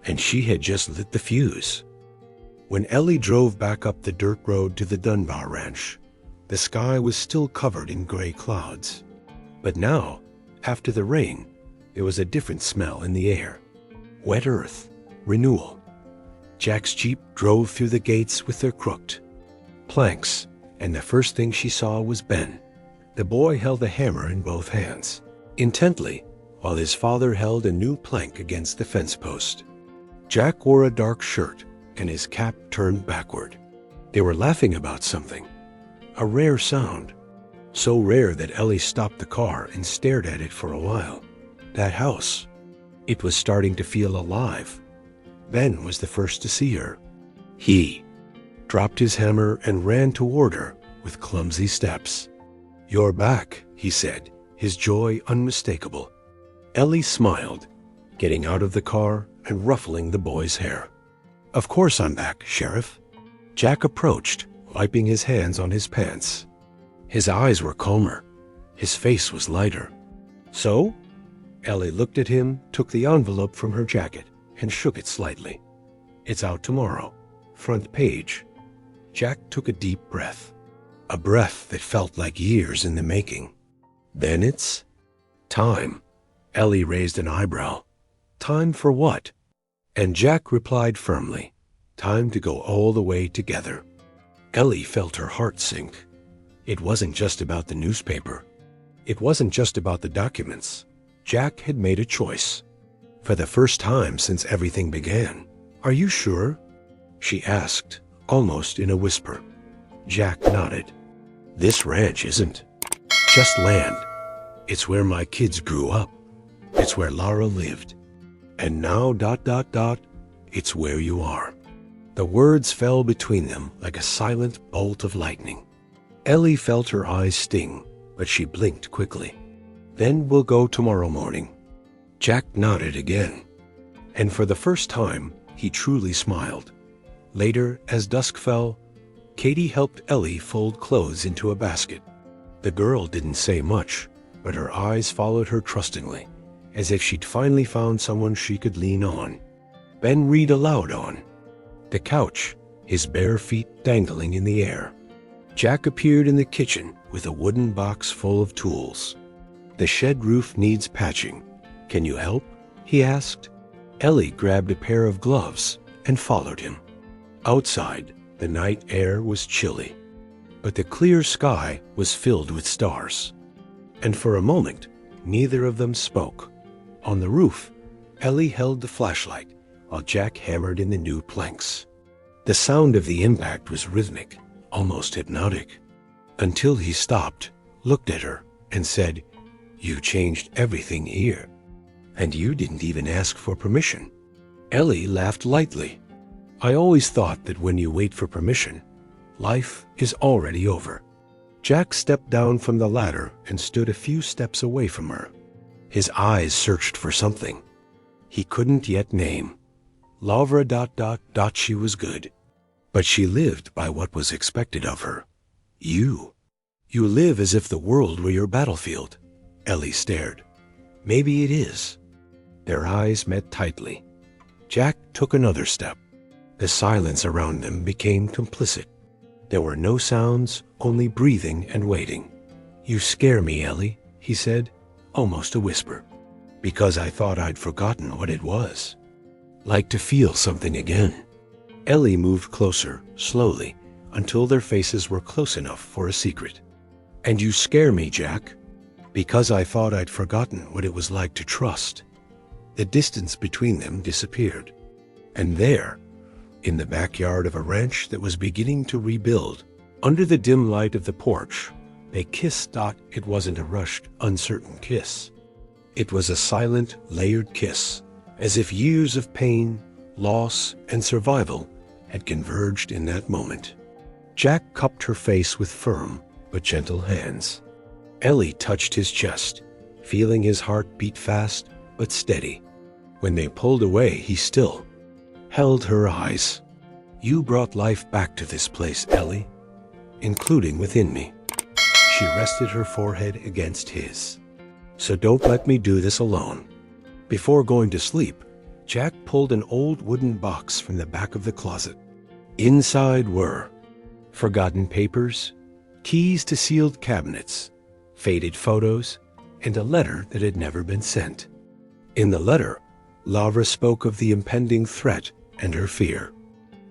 and she had just lit the fuse. When Ellie drove back up the dirt road to the Dunbar Ranch, the sky was still covered in gray clouds. But now, after the rain, there was a different smell in the air. Wet earth, renewal. Jack's jeep drove through the gates with their crooked planks, and the first thing she saw was Ben. The boy held a hammer in both hands, intently, while his father held a new plank against the fence post. Jack wore a dark shirt, and his cap turned backward. They were laughing about something, a rare sound, so rare that Ellie stopped the car and stared at it for a while. That house, it was starting to feel alive. Ben was the first to see her. He dropped his hammer and ran toward her with clumsy steps. "You're back," he said, his joy unmistakable. Ellie smiled, getting out of the car and ruffling the boy's hair. "Of course I'm back, Sheriff." Jack approached, wiping his hands on his pants. His eyes were calmer. His face was lighter. "So?" Ellie looked at him, took the envelope from her jacket, and shook it slightly. "It's out tomorrow. Front page." Jack took a deep breath. A breath that felt like years in the making. "Then it's time." Ellie raised an eyebrow. "Time for what?" And Jack replied firmly, "Time to go all the way together." Ellie felt her heart sink. It wasn't just about the newspaper. It wasn't just about the documents. Jack had made a choice. For the first time since everything began. "Are you sure?" she asked, almost in a whisper. Jack nodded. "This ranch isn't just land. It's where my kids grew up. It's where Lara lived. And now ... it's where you are." The words fell between them like a silent bolt of lightning. Ellie felt her eyes sting, but she blinked quickly. "Then we'll go tomorrow morning." Jack nodded again. And for the first time, he truly smiled. Later, as dusk fell, Katie helped Ellie fold clothes into a basket. The girl didn't say much, but her eyes followed her trustingly, as if she'd finally found someone she could lean on. Ben read aloud on the couch, his bare feet dangling in the air. Jack appeared in the kitchen with a wooden box full of tools. "The shed roof needs patching. Can you help?" he asked. Ellie grabbed a pair of gloves and followed him. Outside, the night air was chilly, but the clear sky was filled with stars. And for a moment, neither of them spoke. On the roof, Ellie held the flashlight while Jack hammered in the new planks. The sound of the impact was rhythmic, almost hypnotic, until he stopped, looked at her, and said, "You changed everything here. And you didn't even ask for permission." Ellie laughed lightly. "I always thought that when you wait for permission, life is already over." Jack stepped down from the ladder and stood a few steps away from her. His eyes searched for something he couldn't yet name. Lavra ... she was good. But she lived by what was expected of her. You live as if the world were your battlefield." Ellie stared. "Maybe it is." Their eyes met tightly. Jack took another step. The silence around them became complicit. There were no sounds, only breathing and waiting. "You scare me, Ellie," he said, almost a whisper, "because I thought I'd forgotten what it was. Like to feel something again." Ellie moved closer, slowly, until their faces were close enough for a secret. "And you scare me, Jack, because I thought I'd forgotten what it was like to trust." The distance between them disappeared. And there, in the backyard of a ranch that was beginning to rebuild, under the dim light of the porch, they kissed. It wasn't a rushed, uncertain kiss. It was a silent, layered kiss, as if years of pain, loss, and survival had converged in that moment. Jack cupped her face with firm but gentle hands. Ellie touched his chest, feeling his heart beat fast but steady. When they pulled away, he still held her eyes. "You brought life back to this place, Ellie, including within me." She rested her forehead against his. "So don't let me do this alone." Before going to sleep, Jack pulled an old wooden box from the back of the closet. Inside were forgotten papers, keys to sealed cabinets, faded photos, and a letter that had never been sent. In the letter, Lavra spoke of the impending threat and her fear.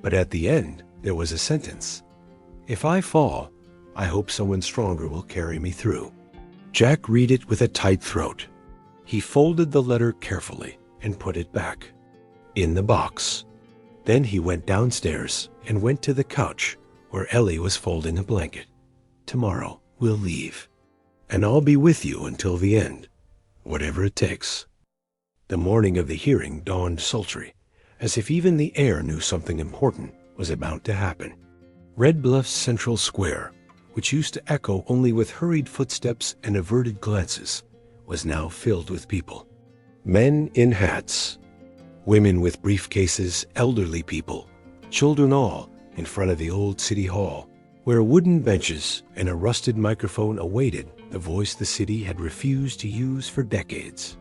But at the end, there was a sentence. If I fall, I hope someone stronger will carry me through. Jack read it with a tight throat. He folded the letter carefully and put it back in the box. Then he went downstairs and went to the couch where Ellie was folding a blanket. Tomorrow we'll leave, and I'll be with you until the end, whatever it takes. The morning of the hearing dawned sultry, as if even the air knew something important was about to happen. Red Bluff's central square, which used to echo only with hurried footsteps and averted glances, was now filled with people. Men in hats, women with briefcases, elderly people, children all in front of the old city hall, where wooden benches and a rusted microphone awaited the voice the city had refused to use for decades.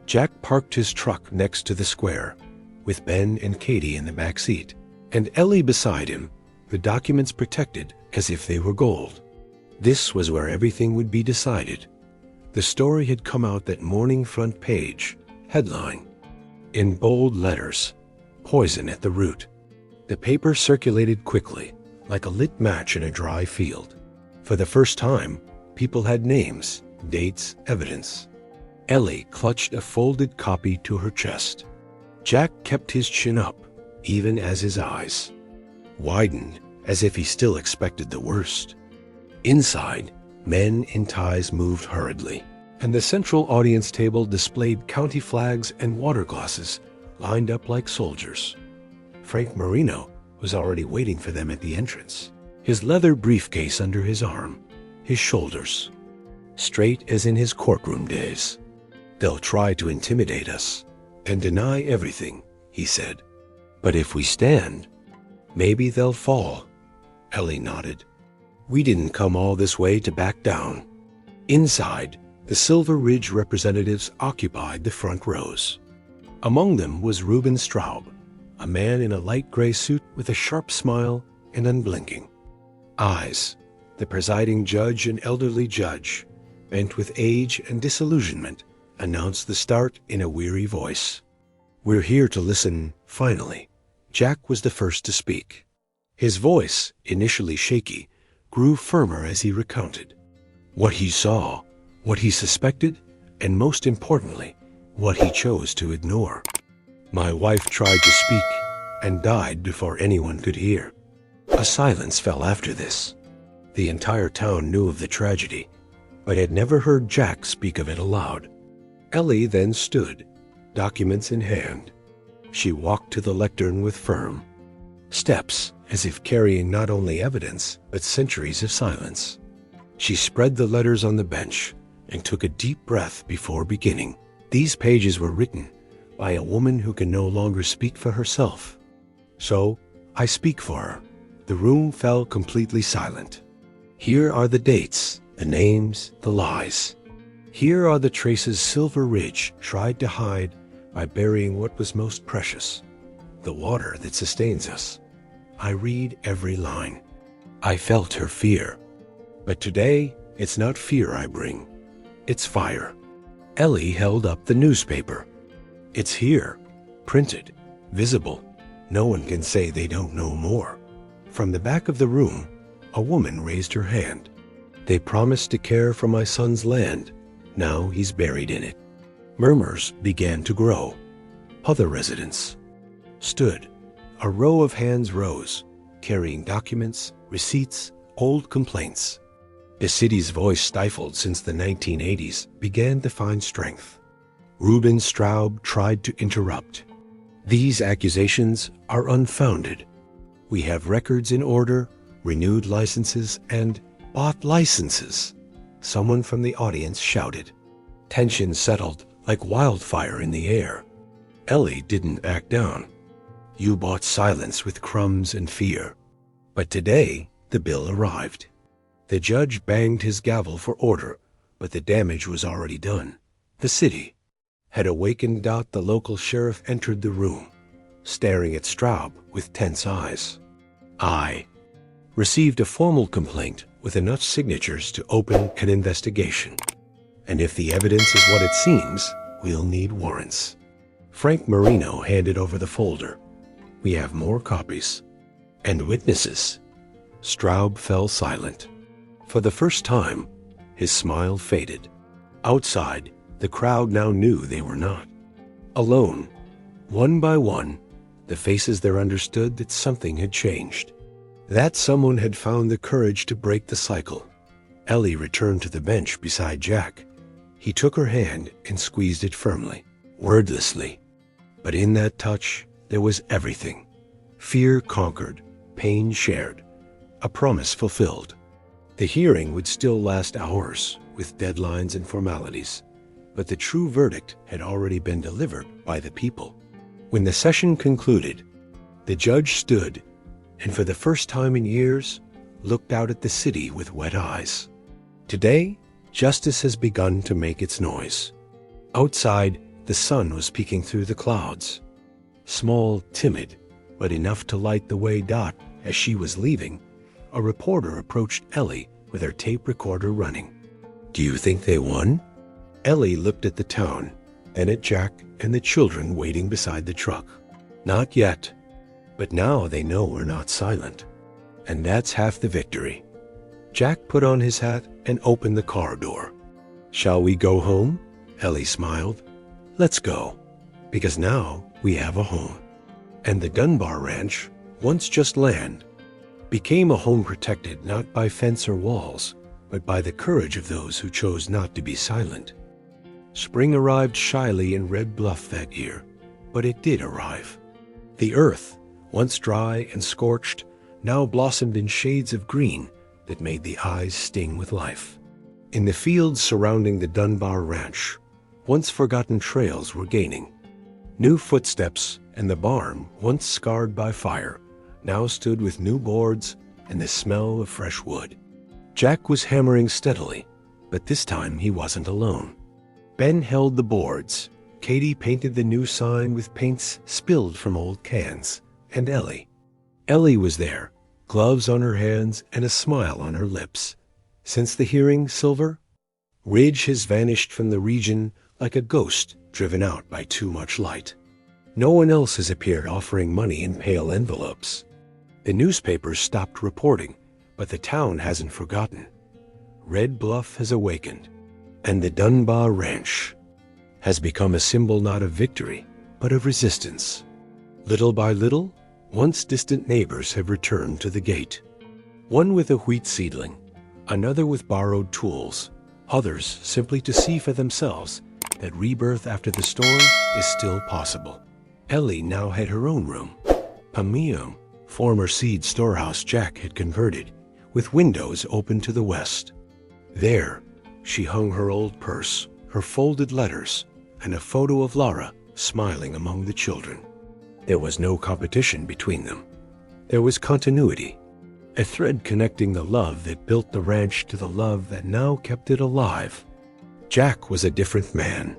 Jack parked his truck next to the square, with Ben and Katie in the back seat, and Ellie beside him, the documents protected as if they were gold. This was where everything would be decided. The story had come out that morning front page, headline, in bold letters, poison at the root. The paper circulated quickly, like a lit match in a dry field. For the first time, people had names, dates, evidence. Ellie clutched a folded copy to her chest. Jack kept his chin up, even as his eyes widened, as if he still expected the worst. Inside, men in ties moved hurriedly, and the central audience table displayed county flags and water glasses lined up like soldiers. Frank Marino was already waiting for them at the entrance, his leather briefcase under his arm, his shoulders straight as in his courtroom days. They'll try to intimidate us and deny everything, he said. But if we stand, maybe they'll fall. Ellie nodded. We didn't come all this way to back down. Inside, the Silver Ridge representatives occupied the front rows. Among them was Reuben Straub, a man in a light gray suit with a sharp smile and unblinking eyes. The presiding judge, an elderly judge, bent with age and disillusionment, announced the start in a weary voice. We're here to listen, finally. Jack was the first to speak. His voice, initially shaky, grew firmer as he recounted what he saw, what he suspected, and most importantly, what he chose to ignore. My wife tried to speak and died before anyone could hear. A silence fell after this. The entire town knew of the tragedy, but had never heard Jack speak of it aloud. Ellie then stood, documents in hand. She walked to the lectern with firm steps, as if carrying not only evidence, but centuries of silence. She spread the letters on the bench and took a deep breath before beginning. These pages were written by a woman who can no longer speak for herself. So, I speak for her. The room fell completely silent. Here are the dates, the names, the lies. Here are the traces Silver Ridge tried to hide by burying what was most precious, the water that sustains us. I read every line. I felt her fear. But today, it's not fear I bring. It's fire. Ellie held up the newspaper. It's here, printed, visible. No one can say they don't know more. From the back of the room, a woman raised her hand. They promised to care for my son's land. Now he's buried in it. Murmurs began to grow. Other residents stood. A row of hands rose, carrying documents, receipts, old complaints. The city's voice, stifled since the 1980s, began to find strength. Reuben Straub tried to interrupt. These accusations are unfounded. We have records in order, renewed licenses, and bought licenses. Someone from the audience shouted. Tension settled like wildfire in the air. Ellie didn't back down. You bought silence with crumbs and fear. But today, the bill arrived. The judge banged his gavel for order, but the damage was already done. The city had awakened doubt. The local sheriff entered the room, staring at Straub with tense eyes. I received a formal complaint with enough signatures to open an investigation. And if the evidence is what it seems, we'll need warrants. Frank Marino handed over the folder. We have more copies. And witnesses. Straub fell silent. For the first time, his smile faded. Outside, the crowd now knew they were not alone. One by one, the faces there understood that something had changed. That someone had found the courage to break the cycle. Ellie returned to the bench beside Jack. He took her hand and squeezed it firmly, wordlessly. But in that touch, there was everything. Fear conquered, pain shared, a promise fulfilled. The hearing would still last hours, with deadlines and formalities, but the true verdict had already been delivered by the people. When the session concluded, the judge stood, and for the first time in years, looked out at the city with wet eyes. Today, justice has begun to make its noise. Outside, the sun was peeking through the clouds. Small, timid, but enough to light the way. As she was leaving, a reporter approached Ellie with her tape recorder running. "Do you think they won?" Ellie looked at the town, then at Jack and the children waiting beside the truck. "Not yet, but now they know we're not silent. And that's half the victory." Jack put on his hat and opened the car door. "Shall we go home?" Ellie smiled. "Let's go, because now we have a home." And the Dunbar Ranch, once just land, became a home protected not by fence or walls, but by the courage of those who chose not to be silent. Spring arrived shyly in Red Bluff that year, but it did arrive. The earth, once dry and scorched, now blossomed in shades of green that made the eyes sting with life. In the fields surrounding the Dunbar Ranch, once forgotten trails were gaining. New footsteps, and the barn, once scarred by fire, now stood with new boards and the smell of fresh wood. Jack was hammering steadily, but this time he wasn't alone. Ben held the boards, Katie painted the new sign with paints spilled from old cans, and Ellie. Ellie was there, gloves on her hands and a smile on her lips. Since the hearing, Silver? Ridge has vanished from the region like a ghost driven out by too much light. No one else has appeared offering money in pale envelopes. The newspapers stopped reporting, but the town hasn't forgotten. Red Bluff has awakened, and the Dunbar Ranch has become a symbol not of victory, but of resistance. Little by little, once distant neighbors have returned to the gate. One with a wheat seedling, another with borrowed tools, others simply to see for themselves that rebirth after the storm is still possible. Ellie now had her own room. Pamium, former seed storehouse Jack had converted, with windows open to the west. There, she hung her old purse, her folded letters, and a photo of Lara smiling among the children. There was no competition between them. There was continuity, a thread connecting the love that built the ranch to the love that now kept it alive. Jack was a different man.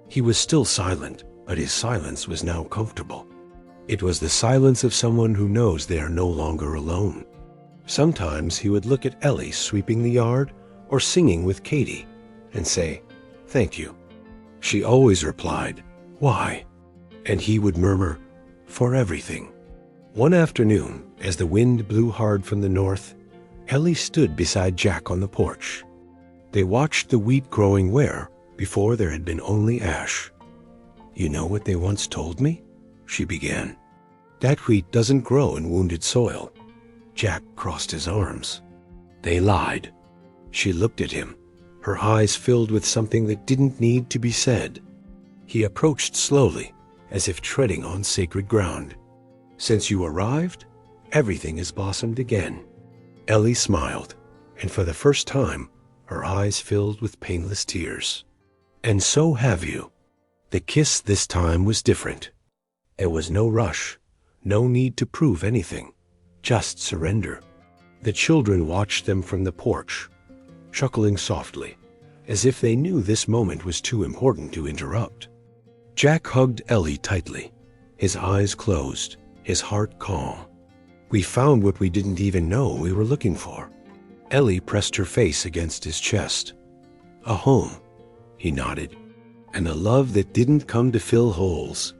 He was still silent, but his silence was now comfortable. It was the silence of someone who knows they are no longer alone. Sometimes he would look at Ellie sweeping the yard or singing with Katie and say, "Thank you." She always replied, "Why?" And he would murmur, "For everything." One afternoon, as the wind blew hard from the north, Ellie stood beside Jack on the porch. They watched the wheat growing where, before there had been only ash. "You know what they once told me?" she began. "That wheat doesn't grow in wounded soil." Jack crossed his arms. "They lied." She looked at him, her eyes filled with something that didn't need to be said. He approached slowly, as if treading on sacred ground. "Since you arrived, everything has blossomed again." Ellie smiled, and for the first time, her eyes filled with painless tears. "And so have you." The kiss this time was different. There was no rush, no need to prove anything, just surrender. The children watched them from the porch, chuckling softly, as if they knew this moment was too important to interrupt. Jack hugged Ellie tightly, his eyes closed, his heart calm. "We found what we didn't even know we were looking for." Ellie pressed her face against his chest. "A home," he nodded, "and a love that didn't come to fill holes.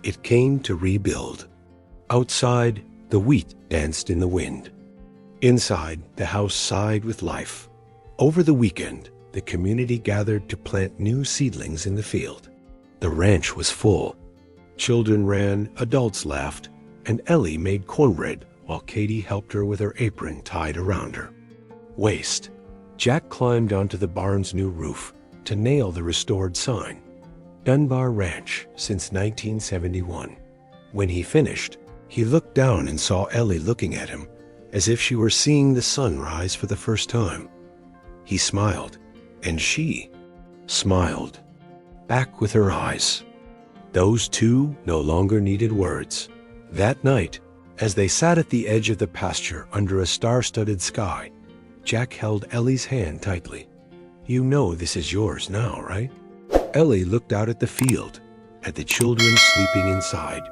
It came to rebuild." Outside, The wheat danced in the wind. Inside, the house sighed with life. Over the weekend, the community gathered to plant new seedlings in the field. The ranch was full. Children ran, adults laughed, and Ellie made cornbread while Katie helped her with her apron tied around her waist. Jack climbed onto the barn's new roof to nail the restored sign, Dunbar Ranch since 1971. When he finished, he looked down and saw Ellie looking at him as if she were seeing the sun rise for the first time. He smiled, and she smiled back with her eyes. Those two no longer needed words. That night, as they sat at the edge of the pasture under a star-studded sky, Jack held Ellie's hand tightly. "You know this is yours now, right?" Ellie looked out at the field, at the children sleeping inside,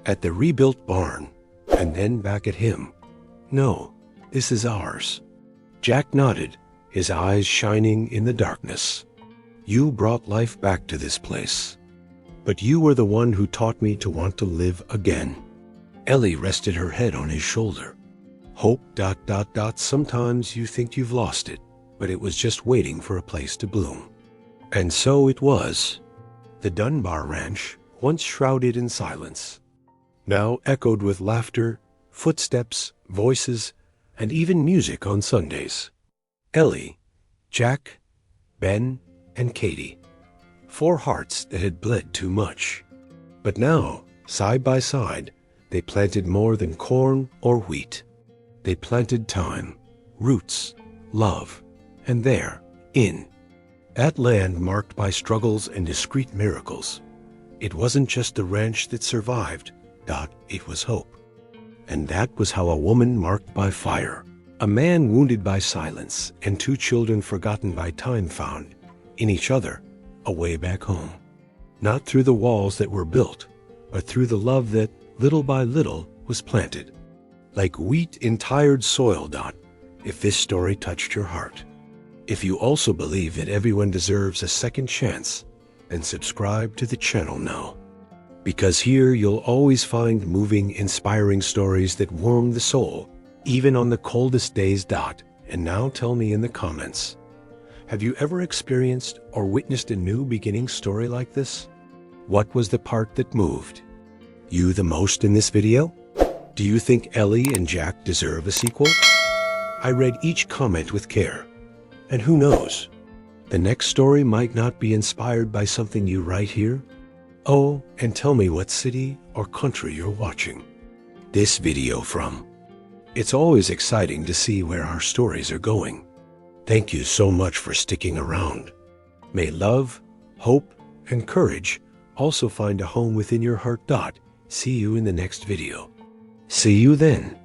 at the rebuilt barn, and then back at him. "No, this is ours." Jack nodded, his eyes shining in the darkness. "You brought life back to this place, but you were the one who taught me to want to live again." Ellie rested her head on his shoulder. Hope... Sometimes you think you've lost it, but it was just waiting for a place to bloom. And so it was. The Dunbar Ranch, once shrouded in silence, now echoed with laughter, footsteps, voices, and even music on Sundays. Ellie, Jack, Ben, and Katie. 4 hearts that had bled too much. But now, side by side, they planted more than corn or wheat. They planted time, roots, love, and there, that land marked by struggles and discreet miracles. It wasn't just the ranch that survived, it was hope. And that was how a woman marked by fire, a man wounded by silence, and 2 children forgotten by time found, in each other, a way back home. Not through the walls that were built, but through the love that, little by little, was planted. Like wheat in tired soil, if this story touched your heart. If you also believe that everyone deserves a second chance, then subscribe to the channel now. Because here you'll always find moving, inspiring stories that warm the soul, even on the coldest days. And now tell me in the comments, have you ever experienced or witnessed a new beginning story like this? What was the part that moved you the most in this video? Do you think Ellie and Jack deserve a sequel? I read each comment with care. And who knows, the next story might not be inspired by something you write here. Oh, and tell me what city or country you're watching this video from. It's always exciting to see where our stories are going. Thank you so much for sticking around. May love, hope, and courage also find a home within your heart. See you in the next video. See you then.